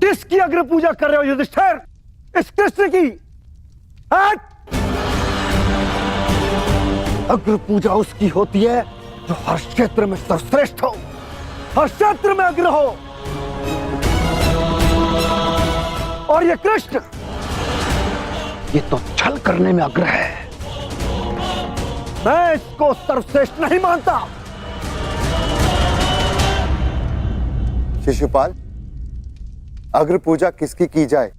किसकी अग्र पूजा कर रहे हो युधिष्ठिर? इस कृष्ण की? हट! अग्र पूजा उसकी होती है जो हर क्षेत्र में सर्वश्रेष्ठ हो, हर क्षेत्र में अग्र हो। और ये कृष्ण, ये तो छल करने में अग्र है। मैं इसको सर्वश्रेष्ठ नहीं मानता। शिशुपाल, अग्र पूजा किसकी की जाए,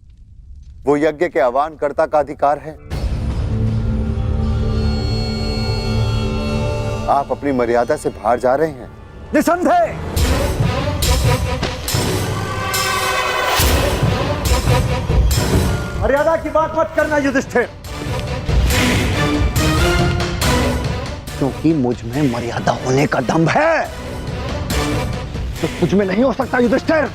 वो यज्ञ के आह्वानकर्ता का अधिकार है। आप अपनी मर्यादा से बाहर जा रहे हैं। निसंदेह। मर्यादा की बात मत करना युधिष्ठिर, क्योंकि मुझ में मर्यादा होने का दम्भ है तो तुझ में नहीं हो सकता युधिष्ठिर।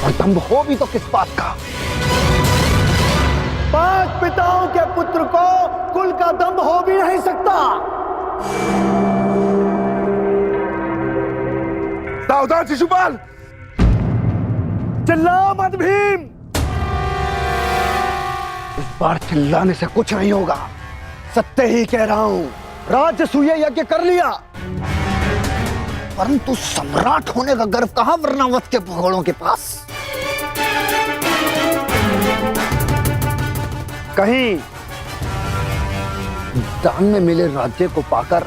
और दम्भ हो भी तो किस बात का? 5 पिताओं के पुत्र को कुल का दम्भ हो भी नहीं सकता। सावधान शिशुपाल! चिल्ला मत भीम। इस बार चिल्लाने से कुछ नहीं होगा, सत्य ही कह रहा हूं। राजसूय यज्ञ कर लिया, परंतु सम्राट होने का गर्व कहां वर्णावत के भगोड़ों के पास? कहीं दान में मिले राज्य को पाकर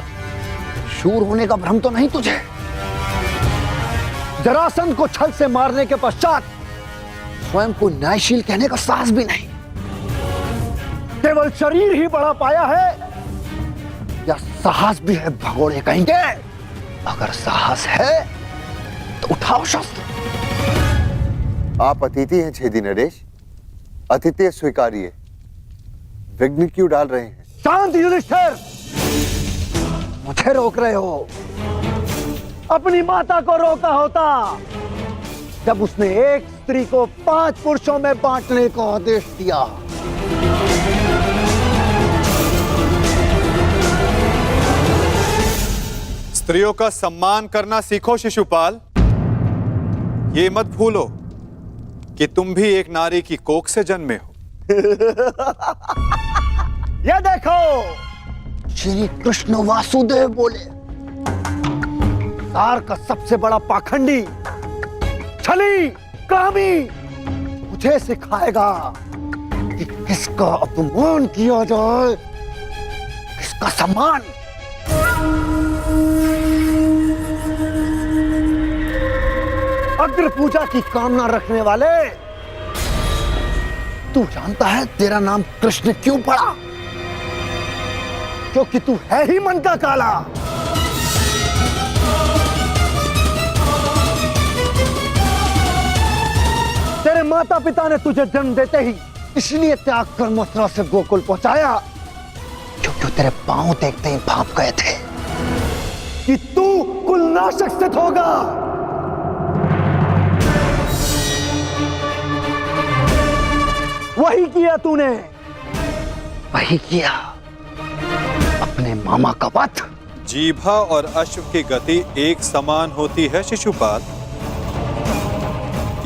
शूर होने का भ्रम तो नहीं तुझे? जरासंध को छल से मारने के पश्चात स्वयं को न्यायशील कहने का साहस भी नहीं। केवल शरीर ही बड़ा पाया है या साहस भी है भगोड़े कहेंगे? अगर साहस है तो उठाओ शस्त्र। आप अतिथि हैं छेदी नरेश, अतिथि स्वीकारिए। विघ्न क्यों डाल रहे हैं? शांत युधिष्ठिर, मुझे रोक रहे हो। अपनी माता को रोका होता जब उसने एक स्त्री को 5 पुरुषों में बांटने का आदेश दिया। स्त्रियों का सम्मान करना सीखो शिशुपाल। ये मत भूलो कि तुम भी एक नारी की कोख से जन्मे हो। ये देखो, श्री कृष्ण वासुदेव बोले, सार का सबसे बड़ा पाखंडी, छली, कामी मुझे सिखाएगा कि किसका अपमान किया जाए, किसका सम्मान। अग्र पूजा की कामना रखने वाले, तू जानता है तेरा नाम कृष्ण क्यों पड़ा? क्योंकि तू है ही मन का काला। तेरे माता पिता ने तुझे जन्म देते ही इसलिए त्याग कर मथुरा से गोकुल पहुंचाया, क्योंकि तेरे पांव देखते ही भाप गए थे कि तू कुलनाशक सिद्ध होगा। वही किया तूने, वही किया, अपने मामा का वध। जीभा और अश्व की गति एक समान होती है शिशुपाल।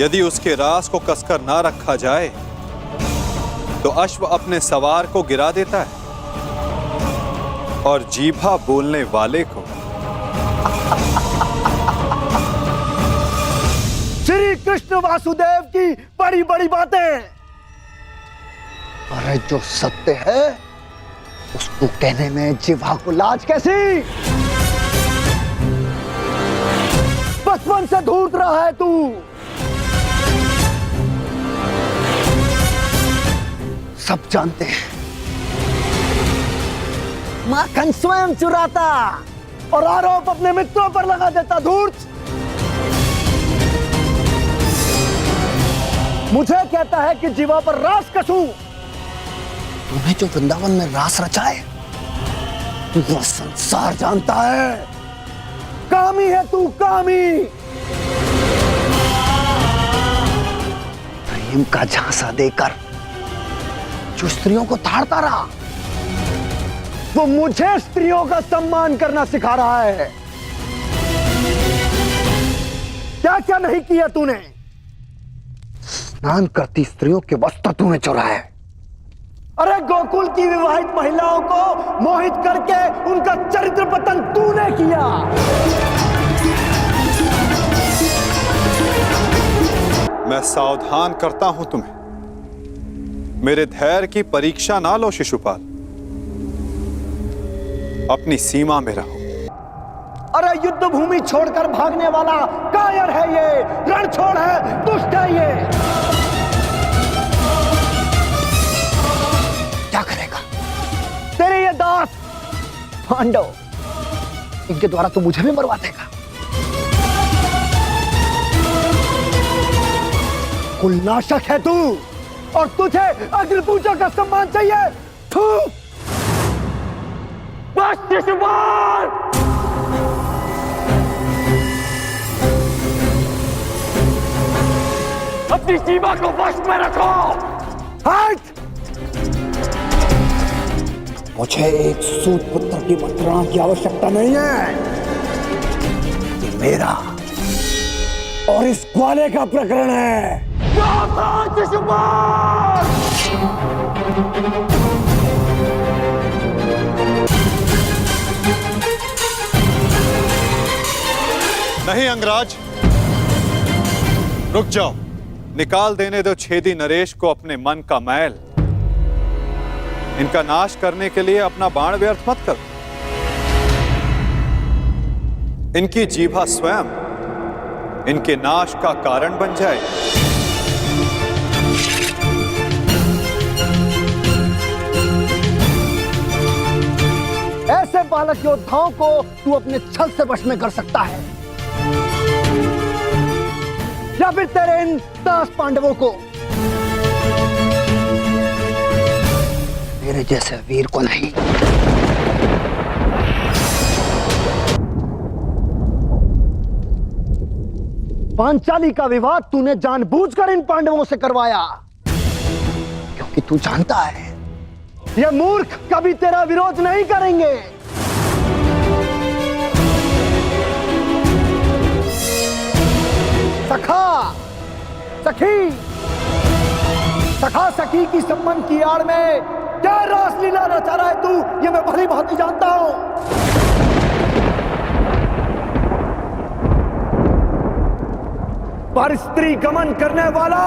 यदि उसके रास को कसकर ना रखा जाए तो अश्व अपने सवार को गिरा देता है और जीभा बोलने वाले को। श्री कृष्ण वासुदेव की बड़ी बड़ी बातें, अरे जो सत्य है उसको कहने में जिह्वा को लाज कैसी? बचपन से धूर्त रहा है तू। सब जानते हैं, माखन स्वयं चुराता और आरोप अपने मित्रों पर लगा देता। धूर्त मुझे कहता है कि जीवा पर रास कसूं। तूने जो वृंदावन में रास रचा है वो संसार जानता है। कामी है तू, कामी। प्रेम का झांसा देकर जो स्त्रियों को ताड़ता रहा, वो मुझे स्त्रियों का सम्मान करना सिखा रहा है। क्या क्या नहीं किया तूने? स्नान करती स्त्रियों के वस्त्र तूने चुराए। अरे गोकुल की विवाहित महिलाओं को मोहित करके उनका चरित्र पतन तूने किया। मैं सावधान करता हूं तुम्हें, मेरे धैर्य की परीक्षा ना लो शिशुपाल, अपनी सीमा में रहो। अरे युद्ध भूमि छोड़कर भागने वाला कायर है ये, रणछोड़ है, दुष्ट है ये। क्या करेगा तेरे ये दास पांडव, इनके द्वारा तो मुझे भी मरवा देगा। कुलनाशक है तू, और तुझे अग्निपूजा का सम्मान चाहिए। थू, बस शिशुपाल। अपनी सीमा को वश में रखो। हट! मुझे एक सूत पुत्र की मंत्रणा की आवश्यकता नहीं है। ये मेरा और इस ग्वाले का प्रकरण है। नहीं अंगराज, रुक जाओ। निकाल देने दो छेदी नरेश को अपने मन का मैल। इनका नाश करने के लिए अपना बाण व्यर्थ मत करो। इनकी जीभा स्वयं इनके नाश का कारण बन जाए। ऐसे बालक योद्धाओं को तू अपने छल से वश में कर सकता है, या फिर तेरे इन दास पांडवों को। मेरे जैसे वीर को नहीं। पांचाली का विवाद तूने जानबूझकर इन पांडवों से करवाया, क्योंकि तू जानता है ये मूर्ख कभी तेरा विरोध नहीं करेंगे। सखा सखी, सखा सखी की संबंध की आड़ में क्या रासलीला रचा रहा है तू, ये मैं भली भांति जानता हूं। पर स्त्री गमन करने वाला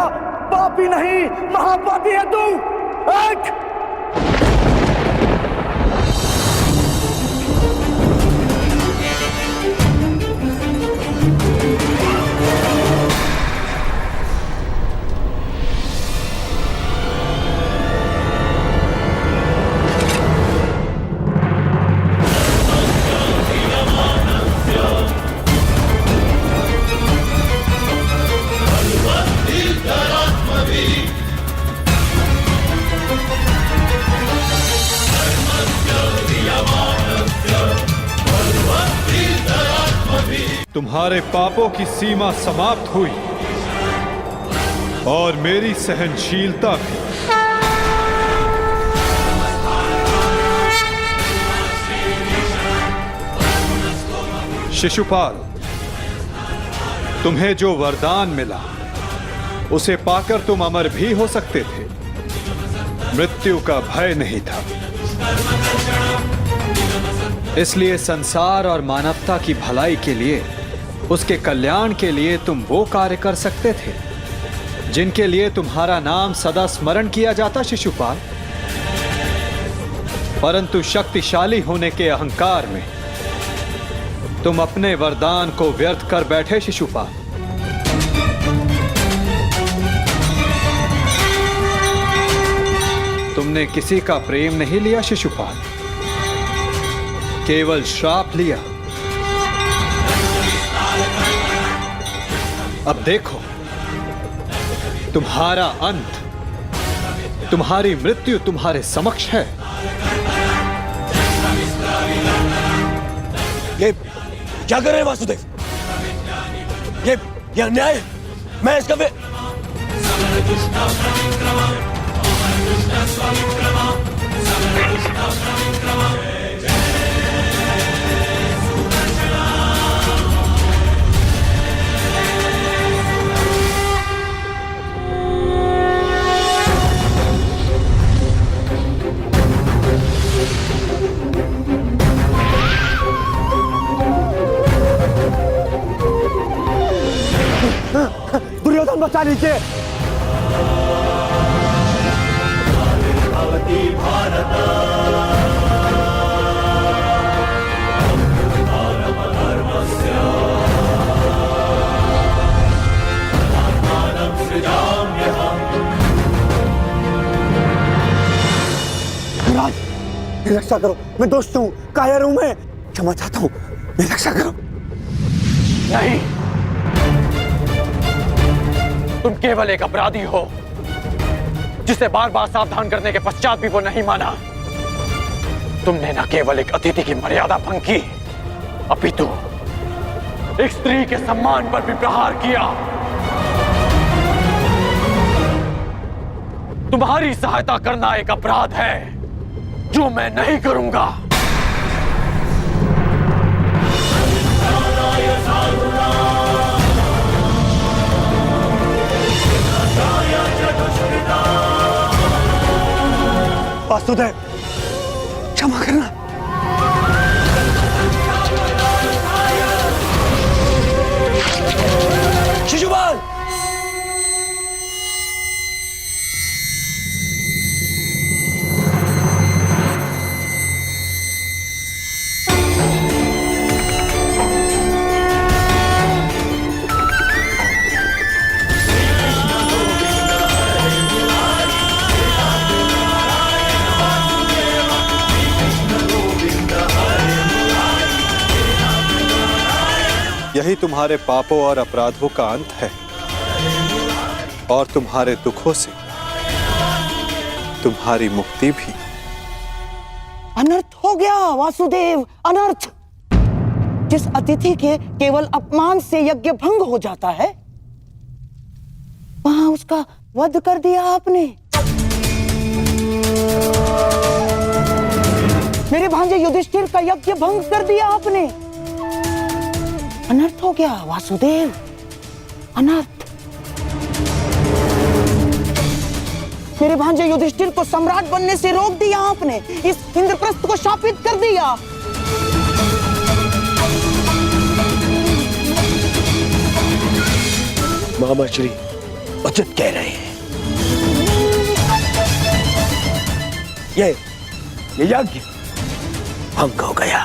पापी नहीं, महापापी है तू। एक तुम्हारे पापों की सीमा समाप्त हुई और मेरी सहनशीलता भी। शिशुपाल, तुम्हें जो वरदान मिला उसे पाकर तुम अमर भी हो सकते थे। मृत्यु का भय नहीं था। इसलिए संसार और मानवता की भलाई के लिए, उसके कल्याण के लिए तुम वो कार्य कर सकते थे जिनके लिए तुम्हारा नाम सदा स्मरण किया जाता शिशुपाल। परंतु शक्तिशाली होने के अहंकार में तुम अपने वरदान को व्यर्थ कर बैठे शिशुपाल। तुमने किसी का प्रेम नहीं लिया शिशुपाल, केवल श्राप लिया। अब देखो, तुम्हारा अंत, तुम्हारी मृत्यु तुम्हारे समक्ष है। ये क्या कर रहे हैं वासुदेव? ये अन्याय है। मैं इसका बचा लीजिए। महाराज, मेरी रक्षा करो, मैं दोस्त हूँ, कायर हूँ, मैं क्षमा चाहता हूँ, मेरी रक्षा करो। नहीं, तुम केवल एक अपराधी हो जिसे बार बार सावधान करने के पश्चात भी वो नहीं माना। तुमने न केवल एक अतिथि की मर्यादा भंग की, अपितु एक स्त्री के सम्मान पर भी प्रहार किया। तुम्हारी सहायता करना एक अपराध है जो मैं नहीं करूंगा। वासुदेव, क्षमा करना। शिशुपाल, यही तुम्हारे पापों और अपराधों का अंत है, और तुम्हारे दुखों से तुम्हारी मुक्ति भी। अनर्थ हो गया वासुदेव, अनर्थ। जिस अतिथि के केवल अपमान से यज्ञ भंग हो जाता है, वहां उसका वध कर दिया आपने। मेरे भांजे युधिष्ठिर का यज्ञ भंग कर दिया आपने। अनर्थ हो गया वासुदेव, अनर्थ। मेरे भांजे युधिष्ठिर को सम्राट बनने से रोक दिया आपने, इस इंद्रप्रस्थ को शापित कर दिया। मामा श्री उचित कह रहे हैं। ये यज्ञ भंग हो गया।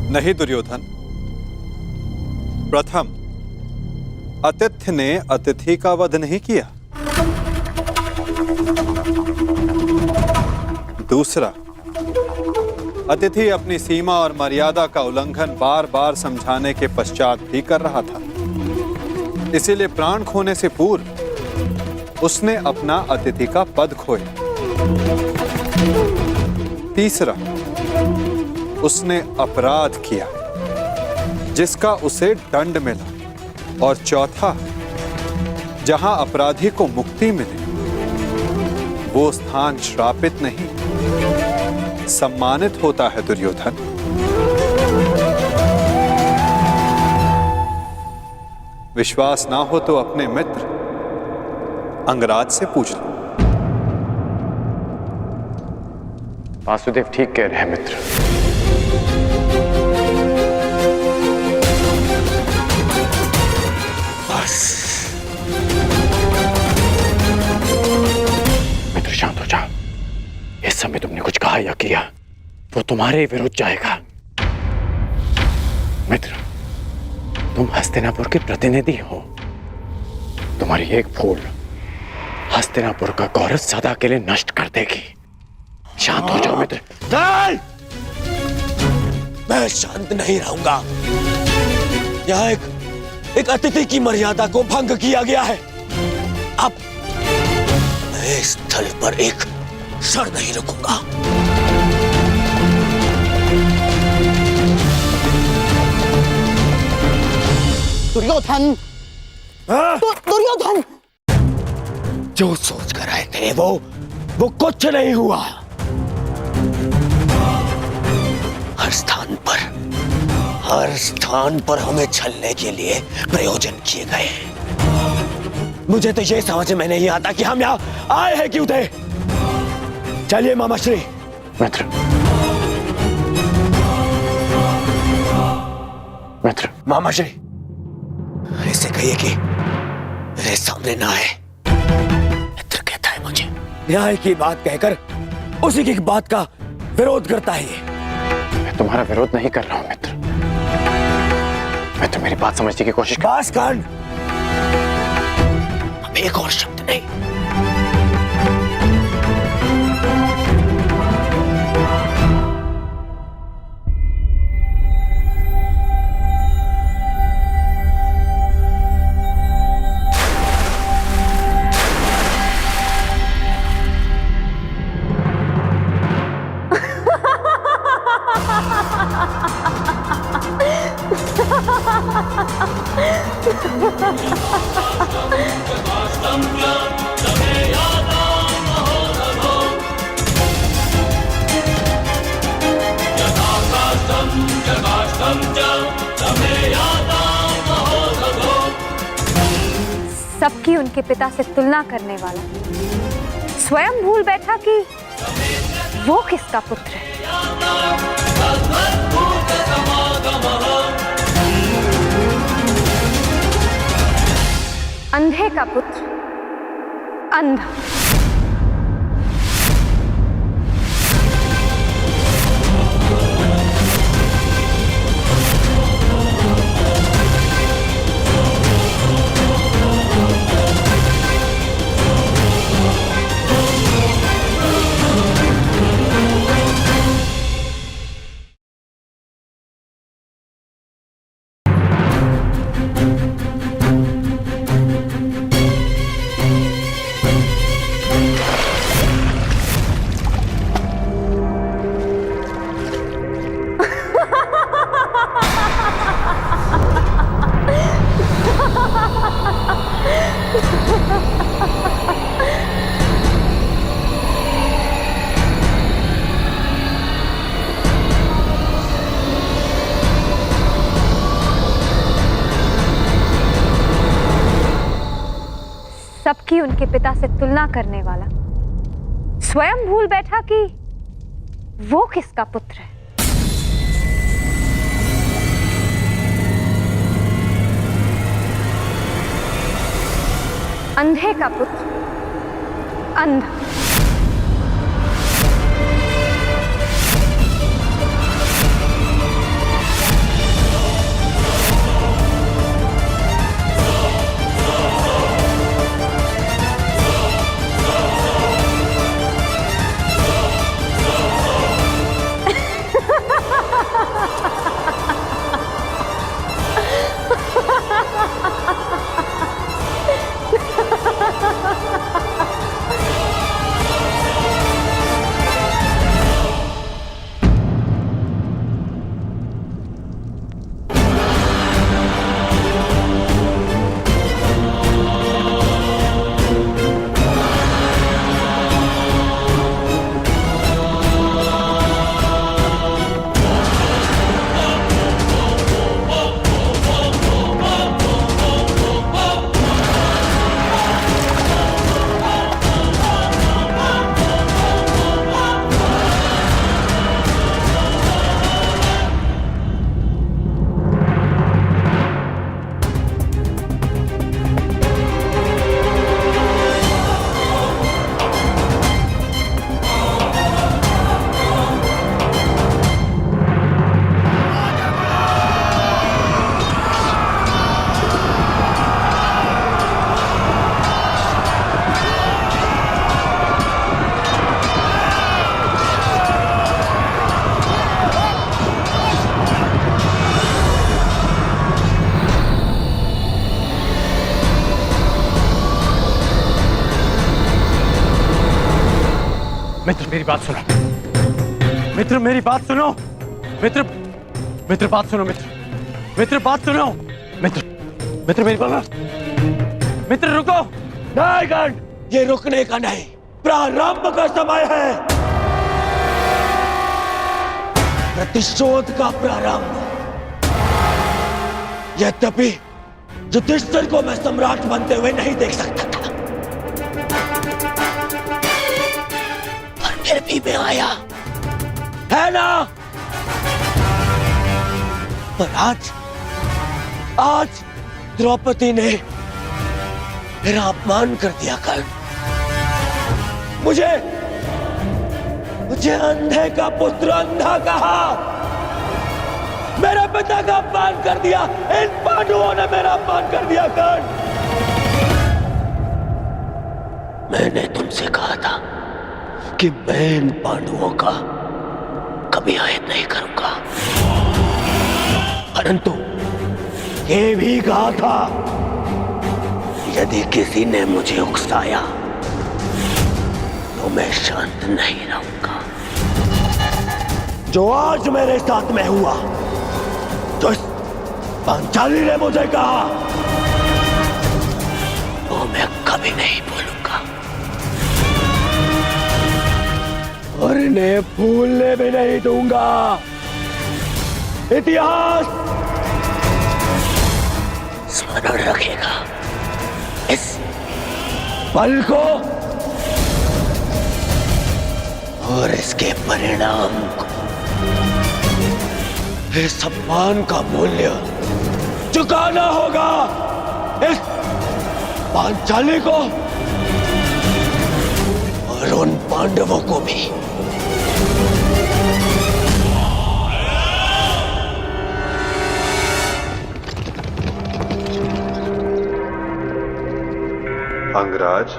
नहीं दुर्योधन, प्रथम आतिथ्य ने अतिथि का वध नहीं किया। दूसरा, अतिथि अपनी सीमा और मर्यादा का उल्लंघन बार बार समझाने के पश्चात भी कर रहा था, इसीलिए प्राण खोने से पूर्व उसने अपना अतिथि का पद खोया। तीसरा, उसने अपराध किया जिसका उसे दंड मिला। और चौथा, जहां अपराधी को मुक्ति मिले वो स्थान श्रापित नहीं, सम्मानित होता है दुर्योधन। विश्वास ना हो तो अपने मित्र अंगराज से पूछ लो। वासुदेव ठीक कह रहे हैं मित्र। मित्र शांत हो जाओ। इस समय तुमने कुछ कहा या किया वो तुम्हारे विरुद्ध जाएगा। मित्र, तुम हस्तिनापुर के प्रतिनिधि हो। तुम्हारी एक भूल हस्तिनापुर का गौरव सदा के लिए नष्ट कर देगी। शांत हो जाओ मित्र। मैं शांत नहीं रहूंगा। यहाँ एक अतिथि की मर्यादा को भंग किया गया है। अब मैं इस स्थल पर एक क्षण नहीं रुकूंगा। दुर्योधन, दुर्योधन, जो सोच कर आए थे वो कुछ नहीं हुआ। हर स्थान पर हमें छलने के लिए प्रयोजन किए गए। मुझे तो ये समझ में नहीं आता कि हम यहाँ आए हैं क्यों थे। चलिए मामाश्री। मित्र, मामा जी, इसे कहिए कि मेरे सामने ना आए। मित्र कहता है मुझे न्याय की बात कहकर उसी की बात का विरोध करता है ये। मैं तुम्हारा विरोध नहीं कर रहा हूं मित्र, मैं तो मेरी बात समझने की कोशिश कर। बस कांड, अब एक और शब्द नहीं। सबकी उनके पिता से तुलना करने वाला स्वयं भूल बैठा कि वो किसका पुत्र है। अंधे का पुत्र अंधा। सबकी उनके पिता से तुलना करने वाला स्वयं भूल बैठा कि वो किसका पुत्र है। अंधे का पुत्र अंधा। मित्र मेरी बात सुनो, मित्र मेरी बात सुनो, मित्र मित्र बात सुनो, मित्र बात सुनो, मित्र मेरी बात, मित्र रुको। नहीं गण, ये रुकने का नहीं, प्रारंभ का समय है। प्रतिशोध का प्रारंभ। यद्यपि युधिष्ठिर को मैं सम्राट बनते हुए नहीं देख सकता था, फिर भी मैं आया, है ना? पर आज द्रौपदी ने मेरा अपमान कर दिया कर्ण। मुझे अंधे का पुत्र अंधा कहा, मेरे पिता का अपमान कर दिया। इन पांडवों ने मेरा अपमान कर दिया कर्ण। मैंने तुमसे कहा था कि मैं इन पांडवों का कभी अहित नहीं करूंगा, परंतु ये भी कहा था यदि किसी ने मुझे उकसाया तो मैं शांत नहीं रहूंगा। जो आज मेरे साथ में हुआ, जो पांचाली ने मुझे कहा, वो मैं कभी नहीं भूलूंगा और इन्हें भूलने भी नहीं दूंगा। इतिहास स्मरण रखेगा इस पल को और इसके परिणाम को। इस सम्मान का मूल्य चुकाना होगा इस पांचाली को और उन पांडवों को भी। अंगराज,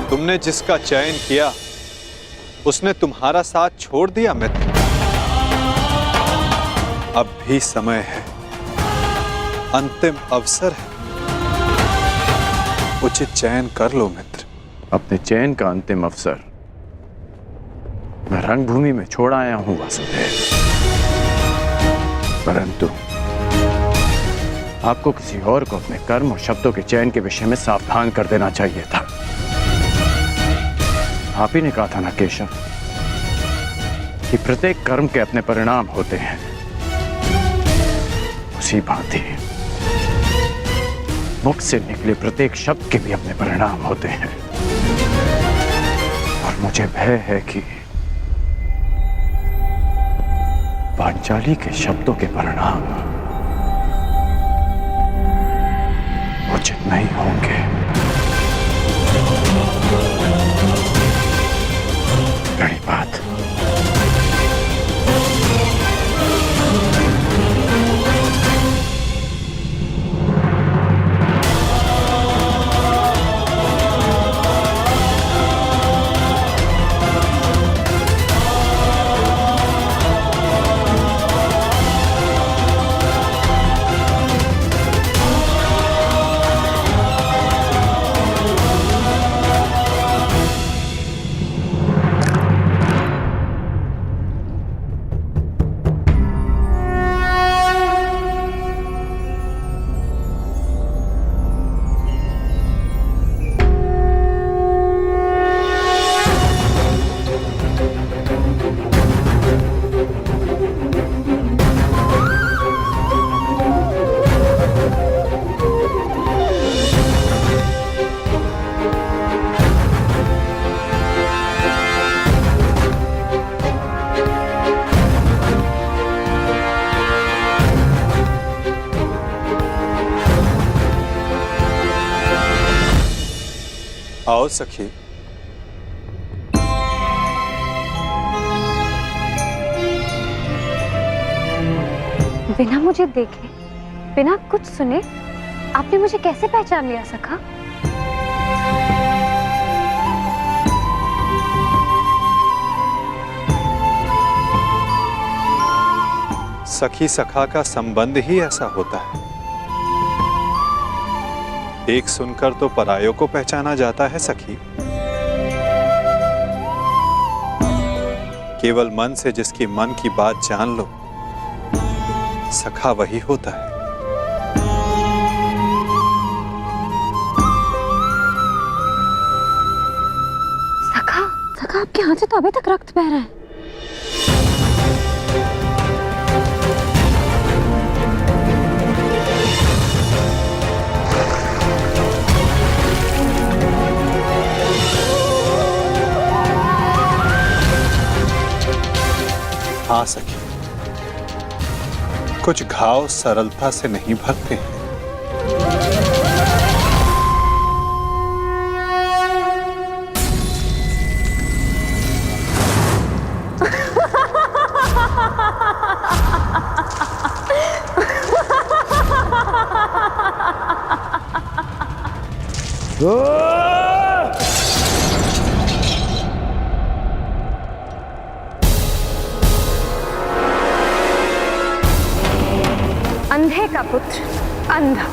तुमने जिसका चयन किया उसने तुम्हारा साथ छोड़ दिया मित्र। अब भी समय है, अंतिम अवसर है, उचित चयन कर लो मित्र। अपने चयन का अंतिम अवसर मैं रंगभूमि में छोड़ आया हूं वासुदेव, परंतु आपको किसी और को अपने कर्म और शब्दों के चयन के विषय में सावधान कर देना चाहिए था। आप ही ने कहा था ना केशव कि प्रत्येक कर्म के अपने परिणाम होते हैं, उसी भांति मुख से निकले प्रत्येक शब्द के भी अपने परिणाम होते हैं। और मुझे भय है कि पांचाली के शब्दों के परिणाम उचित नहीं होंगे। बड़ी बात। आओ सखी। बिना मुझे देखे, बिना कुछ सुने आपने मुझे कैसे पहचान लिया सखा? सखी सखा का संबंध ही ऐसा होता है, एक सुनकर तो परायों को पहचाना जाता है सखी। केवल मन से जिसकी मन की बात जान लो, सखा वही होता है। सखा, सखा आपके हाथ से तो अभी तक रक्त बह रहा है। कुछ घाव सरलता से नहीं भरते हैं। अंधे का पुत्र अंधा,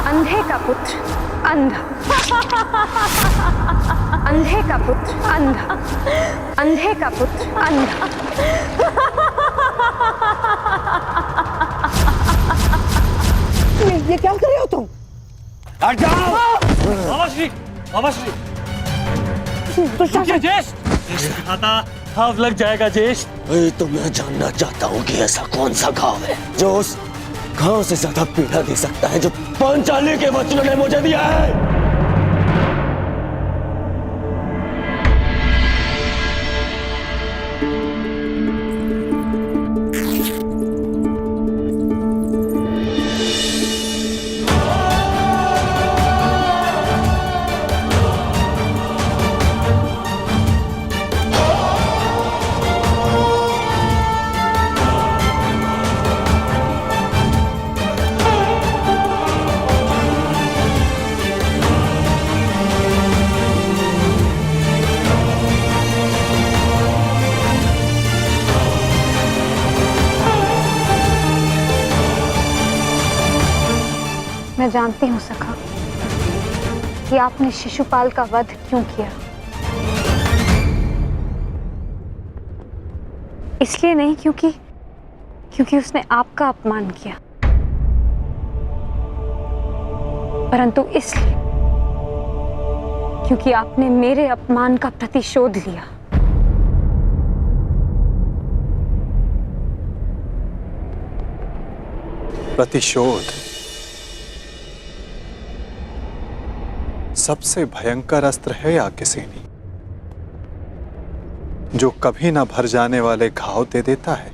अंधे का पुत्र अंधा, अंधे का पुत्र अंधा, अंधे का पुत्र अंधा। ये क्या कर रहे हो तुम? हट जाओ! मामाश्री, मामाश्री, दुशासन, जेश! खाता घाव लग जाएगा जेश। तो मैं जानना चाहता हूँ कि ऐसा कौन सा घाव है जो उस घाव से ज्यादा पीड़ा दे सकता है जो पांचाली के वचनों ने मुझे दिया है। मैं जानती हूँ सखा कि आपने शिशुपाल का वध क्यों किया। इसलिए नहीं क्योंकि उसने आपका अपमान किया, परंतु इसलिए क्योंकि आपने मेरे अपमान का प्रतिशोध लिया। प्रतिशोध सबसे भयंकर अस्त्र है याज्ञसेनी, जो कभी ना भर जाने वाले घाव दे देता है।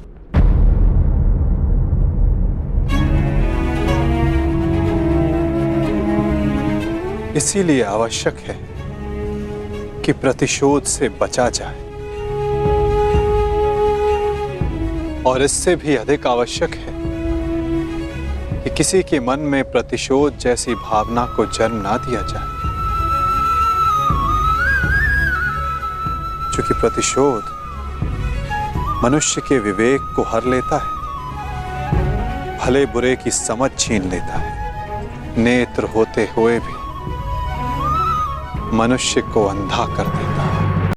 इसीलिए आवश्यक है कि प्रतिशोध से बचा जाए, और इससे भी अधिक आवश्यक है कि किसी के मन में प्रतिशोध जैसी भावना को जन्म ना दिया जाए, क्योंकि प्रतिशोध मनुष्य के विवेक को हर लेता है, भले बुरे की समझ छीन लेता है, नेत्र होते हुए भी मनुष्य को अंधा कर देता है।